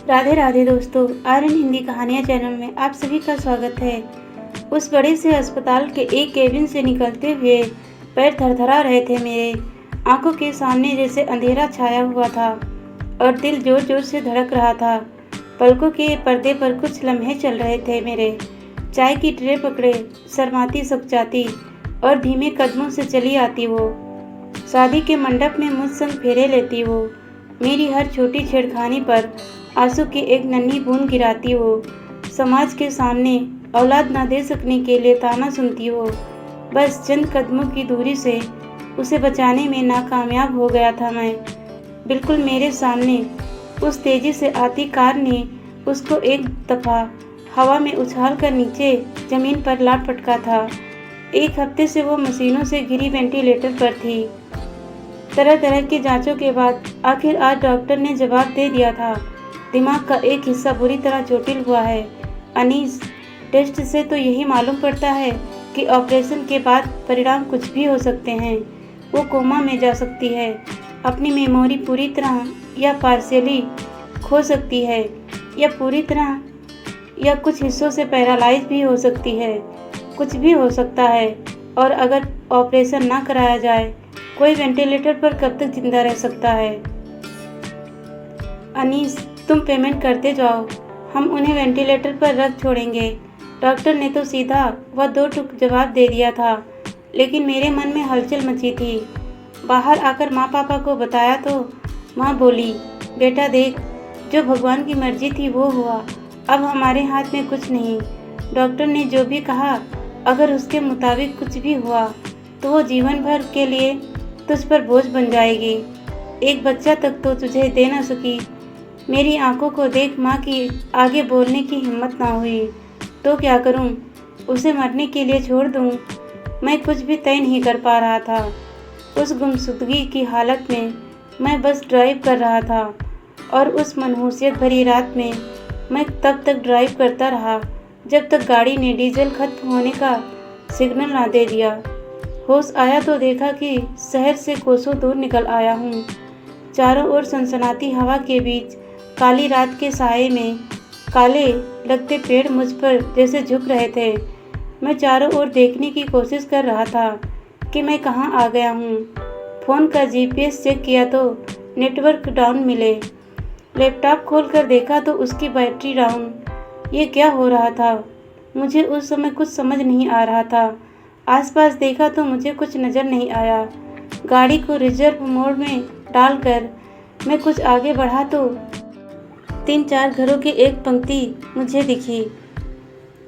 राधे राधे दोस्तों, आर्यन हिंदी कहानियाँ चैनल में आप सभी का स्वागत है। उस बड़े से अस्पताल के एक केबिन से निकलते हुए पैर थरथरा रहे थे मेरे। आंखों के सामने जैसे अंधेरा छाया हुआ था और दिल जोर जोर से धड़क रहा था। पलकों के पर्दे पर कुछ लम्हे चल रहे थे मेरे। चाय की ट्रे पकड़े शर्माती सकचाती और धीमे कदमों से चली आती वो। शादी के मंडप में मुझ संग फेरे लेती वो। मेरी हर छोटी छेड़खानी पर आंसू की एक नन्ही बूंद गिराती वो। समाज के सामने औलाद ना दे सकने के लिए ताना सुनती हो। बस चंद कदमों की दूरी से उसे बचाने में नाकामयाब हो गया था मैं। बिल्कुल मेरे सामने उस तेजी से आती कार ने उसको एक दफ़ा हवा में उछाल कर नीचे ज़मीन पर लात पटका था। एक हफ्ते से वो मशीनों से घिरी वेंटिलेटर पर थी। तरह तरह की जांचों के बाद आखिर आज डॉक्टर ने जवाब दे दिया था, दिमाग का एक हिस्सा बुरी तरह चोटिल हुआ है। अनीस, टेस्ट से तो यही मालूम पड़ता है कि ऑपरेशन के बाद परिणाम कुछ भी हो सकते हैं। वो कोमा में जा सकती है, अपनी मेमोरी पूरी तरह या पार्शियली खो सकती है, या पूरी तरह या कुछ हिस्सों से पैरालाइज भी हो सकती है। कुछ भी हो सकता है। और अगर ऑपरेशन ना कराया जाए, कोई वेंटिलेटर पर कब तक जिंदा रह सकता है। अनीस, तुम पेमेंट करते जाओ, हम उन्हें वेंटिलेटर पर रख छोड़ेंगे। डॉक्टर ने तो सीधा वह दो टुक जवाब दे दिया था, लेकिन मेरे मन में हलचल मची थी। बाहर आकर माँ पापा को बताया तो माँ बोली, बेटा देख, जो भगवान की मर्जी थी वो हुआ, अब हमारे हाथ में कुछ नहीं। डॉक्टर ने जो भी कहा, अगर उसके मुताबिक कुछ भी हुआ तो वो जीवन भर के लिए तुझ पर बोझ बन जाएगी। एक बच्चा तक तो तुझे दे ना सकी। मेरी आंखों को देख माँ की आगे बोलने की हिम्मत ना हुई। तो क्या करूँ? उसे मरने के लिए छोड़ दूँ? मैं कुछ भी तय नहीं कर पा रहा था। उस गुमशुदगी की हालत में मैं बस ड्राइव कर रहा था, और उस मनहूसियत भरी रात में मैं तब तक ड्राइव करता रहा जब तक गाड़ी ने डीजल खत्म होने का सिग्नल ना दे दिया। होश आया तो देखा कि शहर से कोसों दूर निकल आया हूँ। चारों ओर सनसनाती हवा के बीच काली रात के साये में काले लगते पेड़ मुझ पर जैसे झुक रहे थे। मैं चारों ओर देखने की कोशिश कर रहा था कि मैं कहाँ आ गया हूँ। फ़ोन का जीपीएस चेक किया तो नेटवर्क डाउन मिले। लैपटॉप खोलकर देखा तो उसकी बैटरी डाउन। ये क्या हो रहा था? मुझे उस समय कुछ समझ नहीं आ रहा था। आसपास देखा तो मुझे कुछ नज़र नहीं आया। गाड़ी को रिजर्व मोड में डालकर मैं कुछ आगे बढ़ा तो 3-4 घरों की एक पंक्ति मुझे दिखी।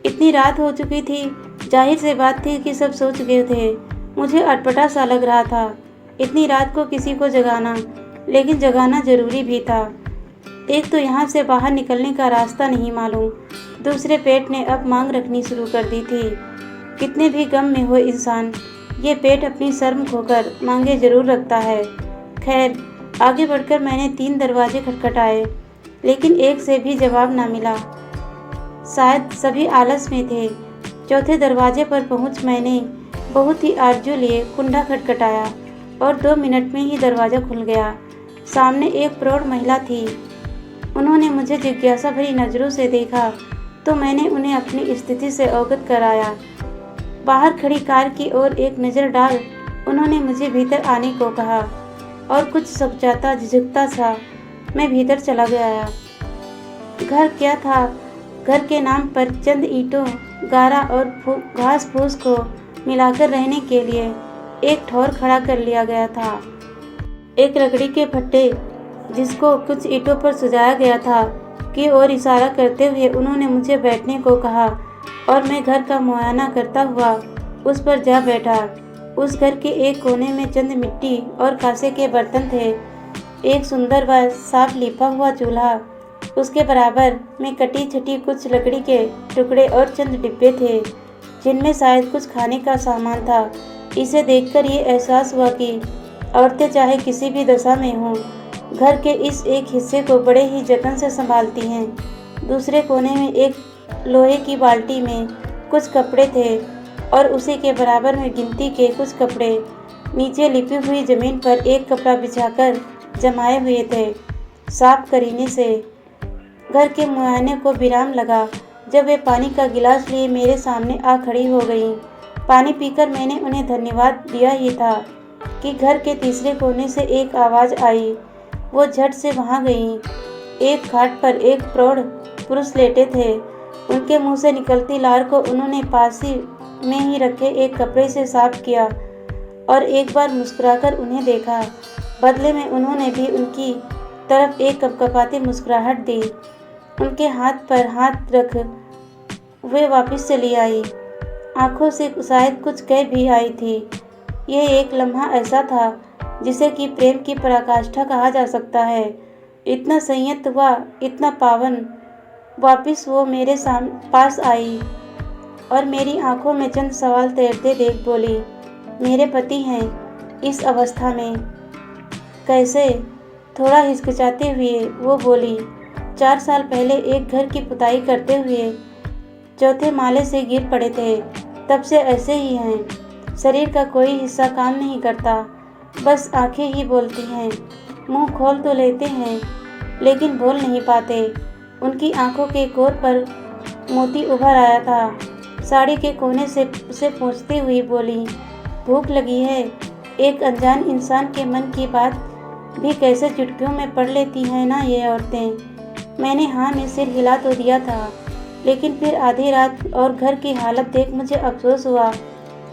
इतनी रात हो चुकी थी, जाहिर सी बात थी कि सब सो चुके थे। मुझे अटपटा सा लग रहा था इतनी रात को किसी को जगाना, लेकिन जगाना ज़रूरी भी था। एक तो यहाँ से बाहर निकलने का रास्ता नहीं मालूम, दूसरे पेट ने अब मांग रखनी शुरू कर दी थी। कितने भी गम में हो इंसान, ये पेट अपनी शर्म खोकर मांगे जरूर रखता है। खैर, आगे बढ़कर मैंने 3 दरवाजे खटखटाए, लेकिन एक से भी जवाब ना मिला। शायद सभी आलस में थे। चौथे दरवाजे पर पहुंच मैंने बहुत ही आरजू लिए कुंडा खटखटाया, और 2 मिनट में ही दरवाज़ा खुल गया। सामने एक प्रौढ़ महिला थी। उन्होंने मुझे जिज्ञासा भरी नज़रों से देखा तो मैंने उन्हें अपनी स्थिति से अवगत कराया। बाहर खड़ी कार की ओर एक नज़र डाल उन्होंने मुझे भीतर आने को कहा, और कुछ सकचाता झिझकता सा मैं भीतर चला गया। घर क्या था? घर के नाम पर चंद ईंटों, गारा और घास फूस को मिलाकर रहने के लिए एक ठौर खड़ा कर लिया गया था। एक लकड़ी के फट्टे जिसको कुछ ईंटों पर सजाया गया था की ओर इशारा करते हुए उन्होंने मुझे बैठने को कहा, और मैं घर का मुआयना करता हुआ उस पर जा बैठा। उस घर के एक कोने में चंद मिट्टी और कांसे के बर्तन थे। एक सुंदर व साफ लिपा हुआ चूल्हा, उसके बराबर में कटी छटी कुछ लकड़ी के टुकड़े और चंद डिब्बे थे जिनमें शायद कुछ खाने का सामान था। इसे देखकर ये एहसास हुआ कि औरतें चाहे किसी भी दशा में हों, घर के इस एक हिस्से को बड़े ही जतन से संभालती हैं। दूसरे कोने में एक लोहे की बाल्टी में कुछ कपड़े थे, और उसी के बराबर में गिनती के कुछ कपड़े नीचे लिपी हुई ज़मीन पर एक कपड़ा बिछाकर जमाए हुए थे। साफ करीने से घर के मुआयने को विराम लगा जब वे पानी का गिलास लिए मेरे सामने आ खड़ी हो गईं। पानी पीकर मैंने उन्हें धन्यवाद दिया ही था कि घर के तीसरे कोने से एक आवाज़ आई। वो झट से वहाँ गईं। एक खाट पर एक प्रौढ़ पुरुष लेटे थे। उनके मुंह से निकलती लार को उन्होंने पास ही में ही रखे एक कपड़े से साफ किया और एक बार मुस्कुराकर उन्हें देखा। बदले में उन्होंने भी उनकी तरफ एक कपकपाती मुस्कुराहट दी। उनके हाथ पर हाथ रख वे वापस चली आई। आंखों से शायद कुछ कह भी आई थी। यह एक लम्हा ऐसा था जिसे कि प्रेम की पराकाष्ठा कहा जा सकता है। इतना संयत व इतना पावन। वापस वो मेरे पास आई और मेरी आंखों में चंद सवाल तैरते देख बोली, मेरे पति हैं इस अवस्था में कैसे? थोड़ा हिचकिचाते हुए वो बोली, 4 साल पहले एक घर की पुताई करते हुए चौथे माले से गिर पड़े थे। तब से ऐसे ही हैं। शरीर का कोई हिस्सा काम नहीं करता, बस आंखें ही बोलती हैं। मुंह खोल तो लेते हैं लेकिन बोल नहीं पाते। उनकी आंखों के कोर पर मोती उभर आया था। साड़ी के कोने से उसे पूछती हुई बोली, भूख लगी है? एक अनजान इंसान के मन की बात भी कैसे चुटकियों में पढ़ लेती हैं ना ये औरतें। मैंने हाँ में सिर हिला तो दिया था, लेकिन फिर आधी रात और घर की हालत देख मुझे अफसोस हुआ।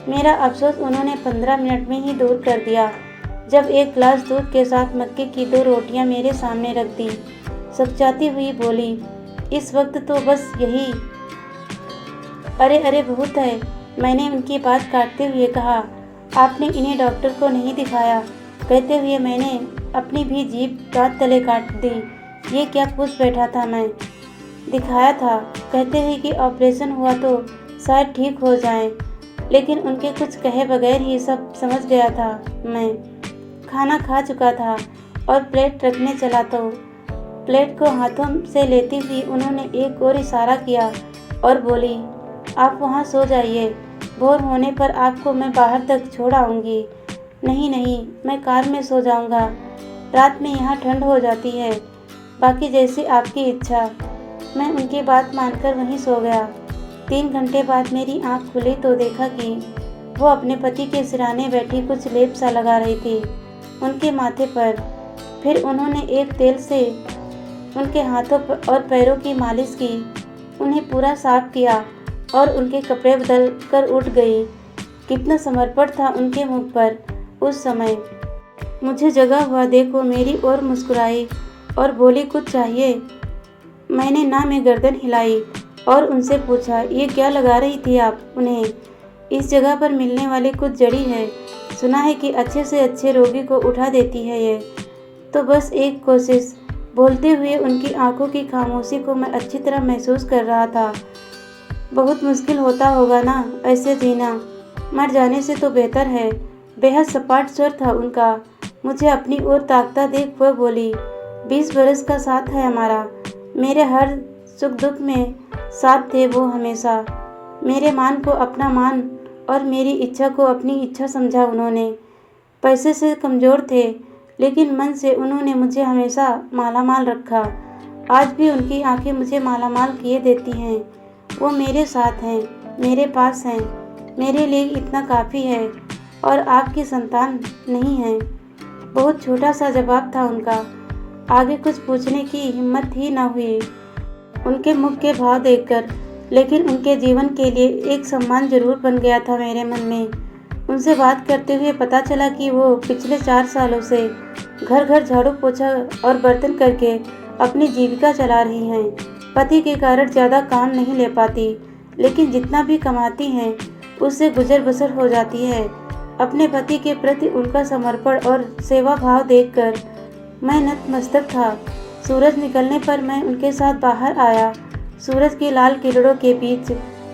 मेरा अफसोस उन्होंने 15 मिनट में ही दूर कर दिया जब एक गिलास दूध के साथ मक्के की 2 रोटियां मेरे सामने रख दी। सकचाती हुई बोली, इस वक्त तो बस यही। अरे अरे बहुत है। मैंने उनकी बात काटते हुए कहा, आपने इन्हें डॉक्टर को नहीं दिखाया? कहते हुए मैंने अपनी भी जीभ दांत तले काट दी। ये क्या पूछ बैठा था मैं? दिखाया था, कहते हुए कि ऑपरेशन हुआ तो शायद ठीक हो जाएं। लेकिन उनके कुछ कहे बगैर ही सब समझ गया था मैं। खाना खा चुका था और प्लेट रखने चला तो प्लेट को हाथों से लेती हुई उन्होंने एक और इशारा किया और बोली, आप वहाँ सो जाइए। भोर होने पर आपको मैं बाहर तक छोड़ आऊँगी। नहीं नहीं, मैं कार में सो जाऊँगा। रात में यहाँ ठंड हो जाती है। बाकी जैसी आपकी इच्छा। मैं उनकी बात मानकर वहीं सो गया। 3 घंटे बाद मेरी आँख खुली तो देखा कि वो अपने पति के सिराने बैठी कुछ लेप सा लगा रही थी उनके माथे पर। फिर उन्होंने एक तेल से उनके हाथों और पैरों की मालिश की, उन्हें पूरा साफ किया और उनके कपड़े बदल कर उठ गई। कितना समर्पण था उनके मुख पर उस समय। मुझे जगा हुआ देखो मेरी ओर मुस्कुराई और बोली, कुछ चाहिए? मैंने ना में गर्दन हिलाई और उनसे पूछा, ये क्या लगा रही थी आप उन्हें? इस जगह पर मिलने वाली कुछ जड़ी है। सुना है कि अच्छे से अच्छे रोगी को उठा देती है ये। तो बस एक कोशिश। बोलते हुए उनकी आंखों की खामोशी को मैं अच्छी तरह महसूस कर रहा था। बहुत मुश्किल होता होगा ना ऐसे जीना। मर जाने से तो बेहतर है। बेहद सपाट स्वर था उनका। मुझे अपनी ओर ताकता देख वह बोली, 20 बरस का साथ है हमारा। मेरे हर सुख दुख में साथ थे वो हमेशा। मेरे मान को अपना मान और मेरी इच्छा को अपनी इच्छा समझा उन्होंने। पैसे से कमज़ोर थे लेकिन मन से उन्होंने मुझे हमेशा मालामाल रखा। आज भी उनकी आंखें मुझे मालामाल किए देती हैं। वो मेरे साथ हैं, मेरे पास हैं। मेरे लिए इतना काफ़ी है और आपकी संतान नहीं है। बहुत छोटा सा जवाब था उनका। आगे कुछ पूछने की हिम्मत ही न हुई उनके मुख के भाव देखकर। लेकिन उनके जीवन के लिए एक सम्मान जरूर बन गया था मेरे मन में। उनसे बात करते हुए पता चला कि वो पिछले 4 सालों से घर घर झाड़ू पोछा और बर्तन करके अपनी जीविका चला रही हैं। पति के कारण ज़्यादा काम नहीं ले पाती, लेकिन जितना भी कमाती हैं उससे गुजर बसर हो जाती है। अपने पति के प्रति उनका समर्पण और सेवा भाव देखकर मैं नतमस्तक था। सूरज निकलने पर मैं उनके साथ बाहर आया। सूरज की लाल किरणों के बीच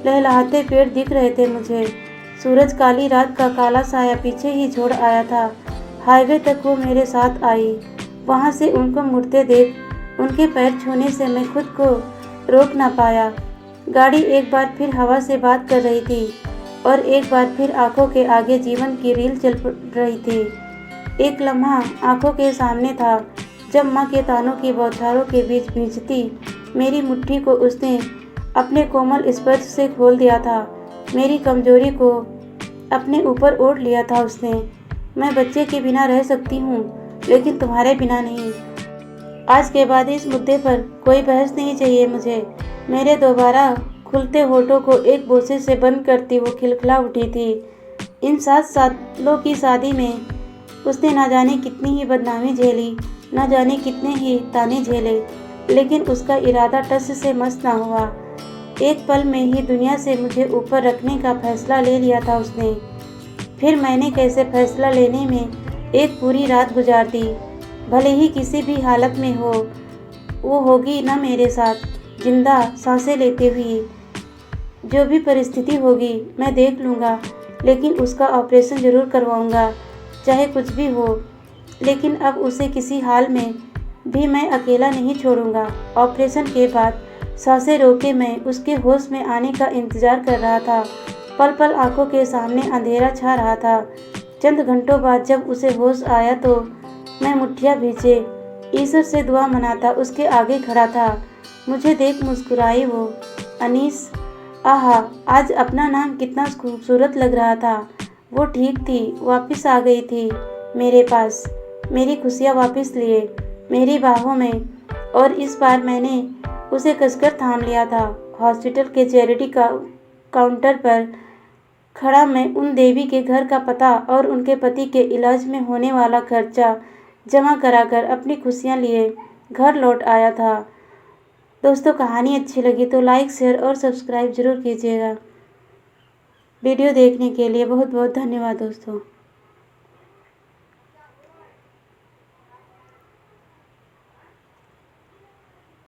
लहलहाते पेड़ दिख रहे थे मुझे। सूरज काली रात का काला साया पीछे ही छोड़ आया था। हाईवे तक वो मेरे साथ आई। वहाँ से उनको मुड़ते देख उनके पैर छूने से मैं खुद को रोक ना पाया। गाड़ी एक बार फिर हवा से बात कर रही थी और एक बार फिर आंखों के आगे जीवन की रील चल रही थी। एक लम्हा आंखों के सामने था जब माँ के तानों की बौछारों के बीच भींचती मेरी मुट्ठी को उसने अपने कोमल स्पर्श से खोल दिया था। मेरी कमजोरी को अपने ऊपर ओढ़ लिया था उसने। मैं बच्चे के बिना रह सकती हूँ, लेकिन तुम्हारे बिना नहीं। आज के बाद इस मुद्दे पर कोई बहस नहीं चाहिए मुझे। मेरे दोबारा खुलते होठों को एक बोसे से बंद करती वो खिलखिला उठी थी। इन 7 सालों की शादी में उसने ना जाने कितनी ही बदनामी झेली, ना जाने कितने ही ताने झेले, लेकिन उसका इरादा टस से मस ना हुआ। एक पल में ही दुनिया से मुझे ऊपर रखने का फैसला ले लिया था उसने। फिर मैंने कैसे फैसला लेने में एक पूरी रात गुजार दी। भले ही किसी भी हालत में हो, वो होगी ना मेरे साथ, जिंदा सांसें लेते हुए। जो भी परिस्थिति होगी मैं देख लूँगा, लेकिन उसका ऑपरेशन ज़रूर करवाऊँगा, चाहे कुछ भी हो। लेकिन अब उसे किसी हाल में भी मैं अकेला नहीं छोड़ूंगा। ऑपरेशन के बाद सांसें रोके मैं उसके होश में आने का इंतज़ार कर रहा था। पल पल आंखों के सामने अंधेरा छा रहा था। चंद घंटों बाद जब उसे होश आया तो मैं मुट्ठियाँ भींचे ईश्वर से दुआ मनाता उसके आगे खड़ा था। मुझे देख मुस्कुराई वो। अनीस, आहा, आज अपना नाम कितना खूबसूरत लग रहा था। वो ठीक थी, वापस आ गई थी मेरे पास, मेरी खुशियाँ वापस लिए मेरी बाहों में। और इस बार मैंने उसे कसकर थाम लिया था। हॉस्पिटल के चैरिटी काउंटर पर खड़ा मैं उन देवी के घर का पता और उनके पति के इलाज में होने वाला खर्चा जमा कराकर अपनी खुशियाँ लिए घर लौट आया था। दोस्तों, कहानी अच्छी लगी तो लाइक, शेयर और सब्सक्राइब ज़रूर कीजिएगा। वीडियो देखने के लिए बहुत बहुत धन्यवाद दोस्तों।